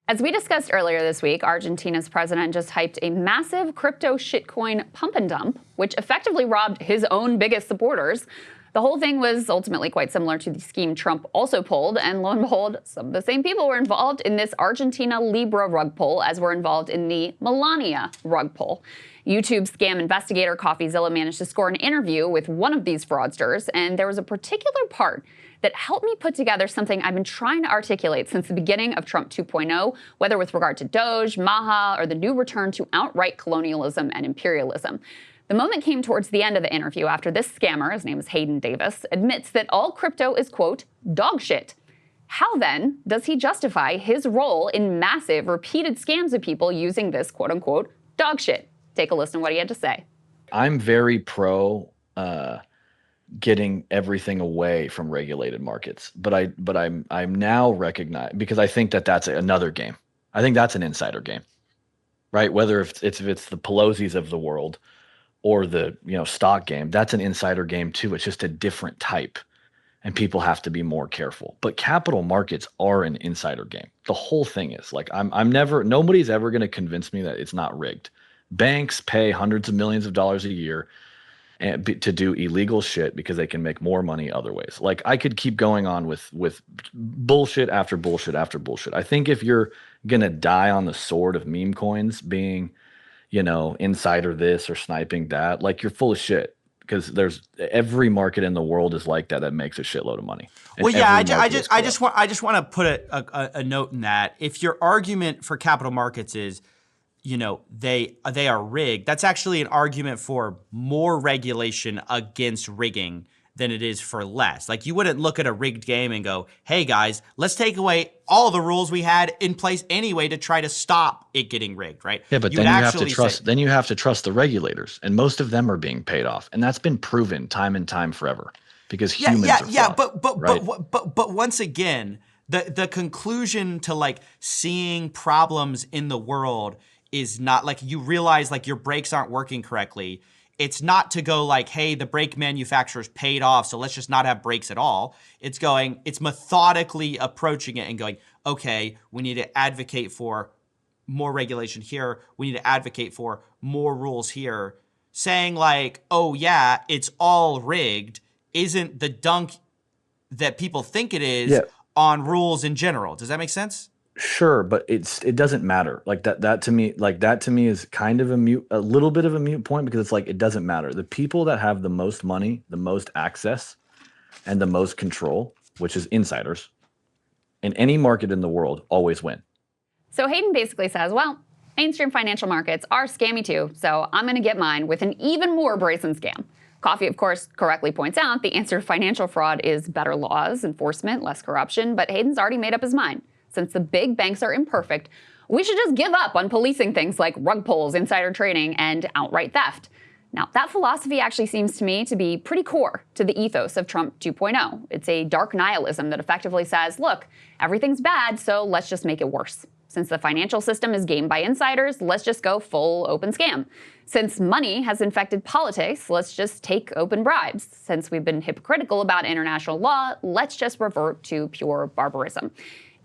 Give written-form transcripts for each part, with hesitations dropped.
As we discussed earlier this week, Argentina's president just hyped a massive crypto shitcoin pump and dump, which effectively robbed his own biggest supporters. The whole thing was ultimately quite similar to the scheme Trump also pulled, and lo and behold, some of the same people were involved in this Argentina Libra rug pull as were involved in the Melania rug pull. YouTube scam investigator CoffeeZilla managed to score an interview with one of these fraudsters, and there was a particular part that helped me put together something I've been trying to articulate since the beginning of Trump 2.0, whether with regard to Doge, Maha, or the new return to outright colonialism and imperialism. The moment came towards the end of the interview after this scammer, his name is Hayden Davis, admits that all crypto is, quote, dog shit. How then does he justify his role in massive, repeated scams of people using this, quote unquote, dog shit? Take a listen to what he had to say. I'm very pro getting everything away from regulated markets, but I'm now recognize, because I think that that's another game. I think that's an insider game, right? Whether if it's the Pelosi's of the world or the stock game, that's an insider game too. It's just a different type, and people have to be more careful. But capital markets are an insider game. The whole thing is like nobody's ever going to convince me that it's not rigged. Banks pay hundreds of millions of dollars a year to do illegal shit because they can make more money other ways. Like I could keep going on with bullshit after bullshit after bullshit. I think if you're gonna die on the sword of meme coins being, insider this or sniping that, like you're full of shit. Because there's every market in the world is like that makes a shitload of money. Well, yeah, I just want to put a note in that. If your argument for capital markets is, they are rigged, that's actually an argument for more regulation against rigging than it is for less. Like you wouldn't look at a rigged game and go, hey guys, let's take away all the rules we had in place anyway to try to stop it getting rigged, right? Yeah, but then you have to trust. Then you have to trust the regulators, and most of them are being paid off, and that's been proven time and time forever because humans are fraud, but once again, the conclusion to like seeing problems in the world is not like you realize like your brakes aren't working correctly. It's not to go like, hey, the brake manufacturer's paid off, so let's just not have brakes at all. It's methodically approaching it and going, okay, we need to advocate for more regulation here. We need to advocate for more rules here. Saying like, oh yeah, it's all rigged isn't the dunk that people think it is on rules in general. Does that make sense? Sure, but it doesn't matter. Like that to me is kind of a little bit of a mute point, because it's like it doesn't matter. The people that have the most money, the most access, and the most control, which is insiders, in any market in the world, always win. So Hayden basically says, well, mainstream financial markets are scammy too, so I'm going to get mine with an even more brazen scam. Coffee, of course, correctly points out the answer to financial fraud is better laws, enforcement, less corruption, but Hayden's already made up his mind. Since the big banks are imperfect, we should just give up on policing things like rug pulls, insider trading, and outright theft. Now, that philosophy actually seems to me to be pretty core to the ethos of Trump 2.0. It's a dark nihilism that effectively says, look, everything's bad, so let's just make it worse. Since the financial system is gamed by insiders, let's just go full open scam. Since money has infected politics, let's just take open bribes. Since we've been hypocritical about international law, let's just revert to pure barbarism.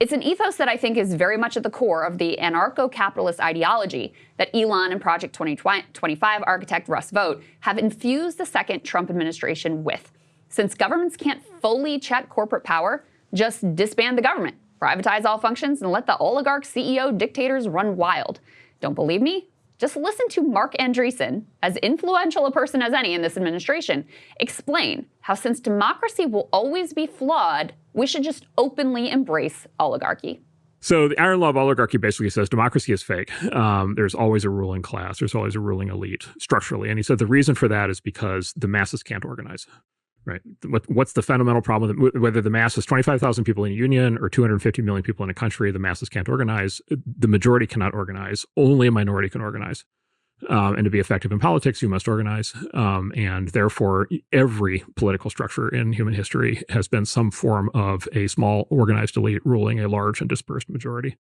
It's an ethos that I think is very much at the core of the anarcho-capitalist ideology that Elon and Project 2025 architect Russ Vought have infused the second Trump administration with. Since governments can't fully check corporate power, just disband the government, privatize all functions, and let the oligarch CEO dictators run wild. Don't believe me? Just listen to Mark Andreessen, as influential a person as any in this administration, explain how since democracy will always be flawed, we should just openly embrace oligarchy. So the iron law of oligarchy basically says democracy is fake. There's always a ruling class. There's always a ruling elite structurally. And he said the reason for that is because the masses can't organize. Right. What's the fundamental problem? Whether the mass is 25,000 people in a union or 250 million people in a country, the masses can't organize. The majority cannot organize. Only a minority can organize. And to be effective in politics, you must organize. And therefore, every political structure in human history has been some form of a small organized elite ruling a large and dispersed majority.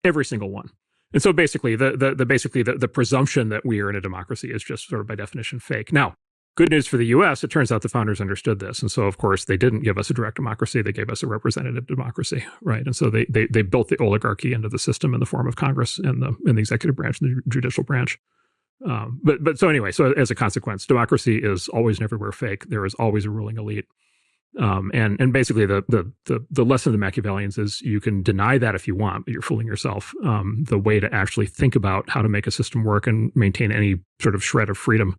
Every single one. And so basically, the presumption that we are in a democracy is just sort of by definition fake. Now, Good news for the U.S., it turns out the founders understood this. And so, of course, they didn't give us a direct democracy. They gave us a representative democracy, right? And so they built the oligarchy into the system in the form of Congress and the executive branch and the judicial branch. So as a consequence, democracy is always and everywhere fake. There is always a ruling elite. And basically the lesson of the Machiavellians is you can deny that if you want, but you're fooling yourself. The way to actually think about how to make a system work and maintain any sort of shred of freedom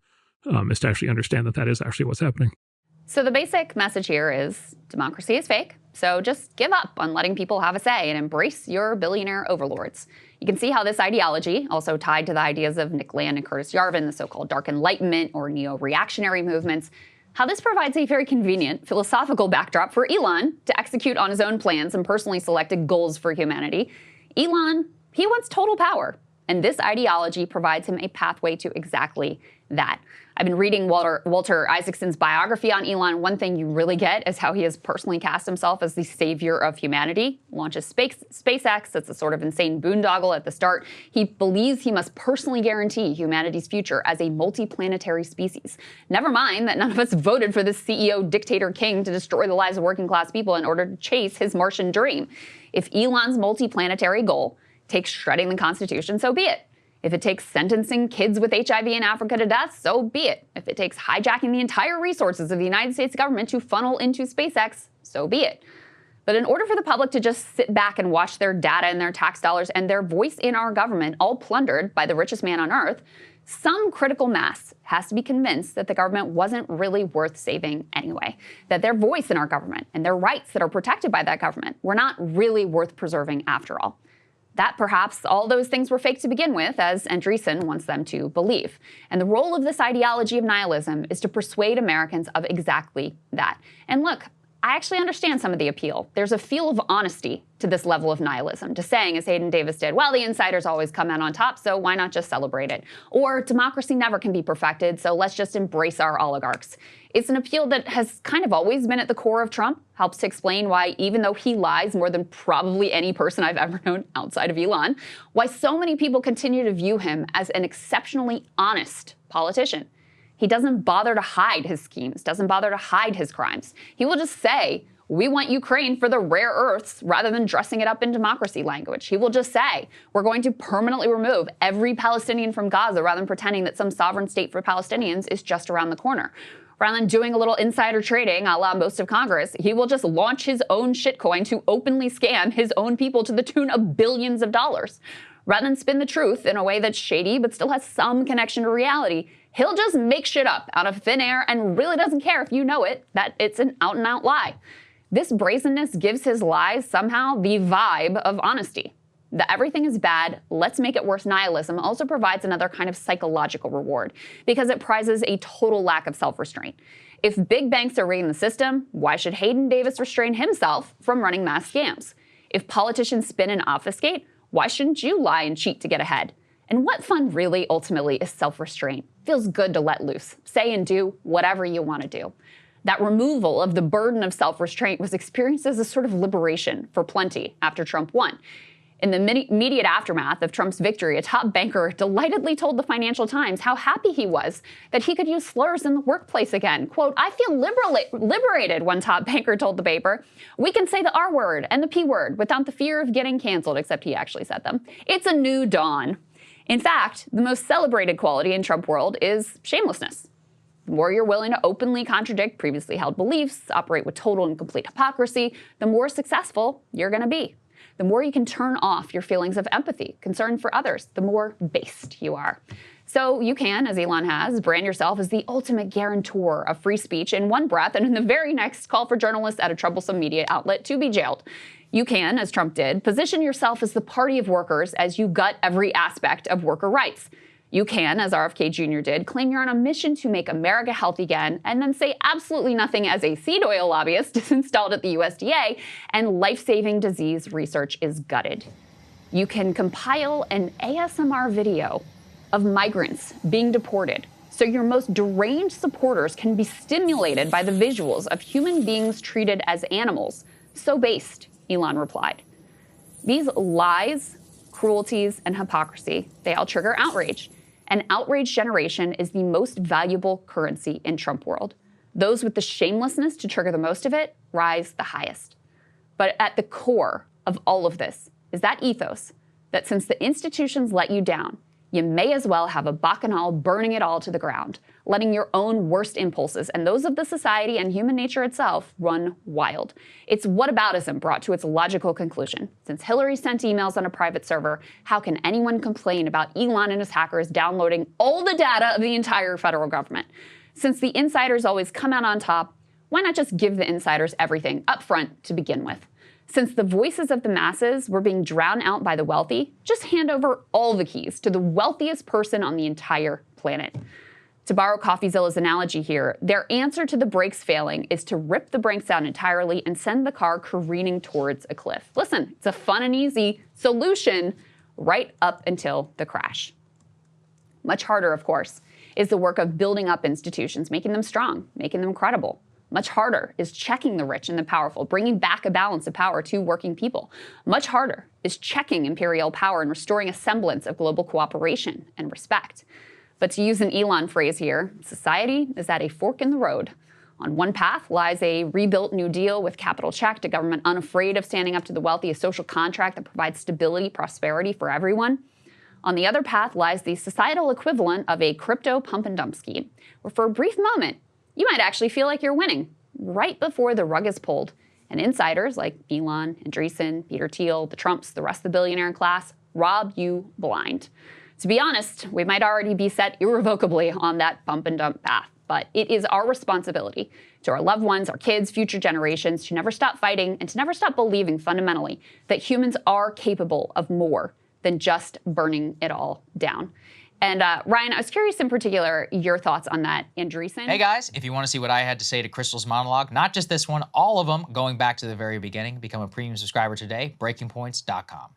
is to actually understand that is actually what's happening. So the basic message here is democracy is fake. So just give up on letting people have a say and embrace your billionaire overlords. You can see how this ideology, also tied to the ideas of Nick Land and Curtis Yarvin, the so-called Dark Enlightenment or neo-reactionary movements, how this provides a very convenient philosophical backdrop for Elon to execute on his own plans and personally selected goals for humanity. Elon, he wants total power, and this ideology provides him a pathway to exactly that. I've been reading Walter Isaacson's biography on Elon. One thing you really get is how he has personally cast himself as the savior of humanity. Launches SpaceX. It's a sort of insane boondoggle at the start. He believes he must personally guarantee humanity's future as a multi-planetary species. Never mind that none of us voted for this CEO dictator king to destroy the lives of working class people in order to chase his Martian dream. If Elon's multi-planetary goal takes shredding the Constitution, so be it. If it takes sentencing kids with HIV in Africa to death, so be it. If it takes hijacking the entire resources of the United States government to funnel into SpaceX, so be it. But in order for the public to just sit back and watch their data and their tax dollars and their voice in our government all plundered by the richest man on earth, some critical mass has to be convinced that the government wasn't really worth saving anyway, that their voice in our government and their rights that are protected by that government were not really worth preserving after all. That perhaps all those things were fake to begin with, as Andreessen wants them to believe. And the role of this ideology of nihilism is to persuade Americans of exactly that. And look, I actually understand some of the appeal. There's a feel of honesty to this level of nihilism, to saying, as Hayden Davis did, well, the insiders always come out on top, so why not just celebrate it? Or democracy never can be perfected, so let's just embrace our oligarchs. It's an appeal that has kind of always been at the core of Trump, helps to explain why, even though he lies more than probably any person I've ever known outside of Elon, why so many people continue to view him as an exceptionally honest politician. He doesn't bother to hide his schemes, doesn't bother to hide his crimes. He will just say, we want Ukraine for the rare earths, rather than dressing it up in democracy language. He will just say, we're going to permanently remove every Palestinian from Gaza, rather than pretending that some sovereign state for Palestinians is just around the corner. Rather than doing a little insider trading a la most of Congress, he will just launch his own shitcoin to openly scam his own people to the tune of billions of dollars. Rather than spin the truth in a way that's shady but still has some connection to reality, he'll just make shit up out of thin air and really doesn't care if you know it, that it's an out-and-out lie. This brazenness gives his lies somehow the vibe of honesty. The everything is bad, let's make it worse nihilism also provides another kind of psychological reward because it prizes a total lack of self-restraint. If big banks are rigging the system, why should Hayden Davis restrain himself from running mass scams? If politicians spin and obfuscate, why shouldn't you lie and cheat to get ahead? And what fun really ultimately is self-restraint? Feels good to let loose, say and do whatever you want to do. That removal of the burden of self-restraint was experienced as a sort of liberation for plenty after Trump won. In the immediate aftermath of Trump's victory, a top banker delightedly told the Financial Times how happy he was that he could use slurs in the workplace again. Quote, I feel liberated, one top banker told the paper. We can say the R word and the P word without the fear of getting canceled, except he actually said them. It's a new dawn. In fact, the most celebrated quality in Trump world is shamelessness. The more you're willing to openly contradict previously held beliefs, operate with total and complete hypocrisy, the more successful you're going to be. The more you can turn off your feelings of empathy, concern for others, the more based you are. So you can, as Elon has, brand yourself as the ultimate guarantor of free speech in one breath, and in the very next call for journalists at a troublesome media outlet to be jailed. You can, as Trump did, position yourself as the party of workers as you gut every aspect of worker rights. You can, as RFK Jr. did, claim you're on a mission to make America healthy again, and then say absolutely nothing as a seed oil lobbyist is installed at the USDA, and life-saving disease research is gutted. You can compile an ASMR video of migrants being deported, so your most deranged supporters can be stimulated by the visuals of human beings treated as animals. So based, Elon replied. These lies, cruelties, and hypocrisy, they all trigger outrage. An outraged generation is the most valuable currency in Trump world. Those with the shamelessness to trigger the most of it rise the highest. But at the core of all of this is that ethos that since the institutions let you down, you may as well have a bacchanal burning it all to the ground, letting your own worst impulses and those of the society and human nature itself run wild. It's whataboutism brought to its logical conclusion. Since Hillary sent emails on a private server, how can anyone complain about Elon and his hackers downloading all the data of the entire federal government? Since the insiders always come out on top, why not just give the insiders everything up front to begin with? Since the voices of the masses were being drowned out by the wealthy, just hand over all the keys to the wealthiest person on the entire planet. To borrow CoffeeZilla's analogy here, their answer to the brakes failing is to rip the brakes out entirely and send the car careening towards a cliff. Listen, it's a fun and easy solution right up until the crash. Much harder, of course, is the work of building up institutions, making them strong, making them credible. Much harder is checking the rich and the powerful, bringing back a balance of power to working people. Much harder is checking imperial power and restoring a semblance of global cooperation and respect. But to use an Elon phrase here, society is at a fork in the road. On one path lies a rebuilt New Deal with capital checked, a government unafraid of standing up to the wealthy, a social contract that provides stability, prosperity for everyone. On the other path lies the societal equivalent of a crypto pump and dump scheme, where for a brief moment, you might actually feel like you're winning right before the rug is pulled. And insiders like Elon, Andreessen, Peter Thiel, the Trumps, the rest of the billionaire class rob you blind. To be honest, we might already be set irrevocably on that bump and dump path, but it is our responsibility to our loved ones, our kids, future generations to never stop fighting and to never stop believing fundamentally that humans are capable of more than just burning it all down. And Ryan, I was curious in particular your thoughts on that, Andreessen. Hey guys, if you want to see what I had to say to Krystal's monologue, not just this one, all of them, going back to the very beginning, become a premium subscriber today, breakingpoints.com.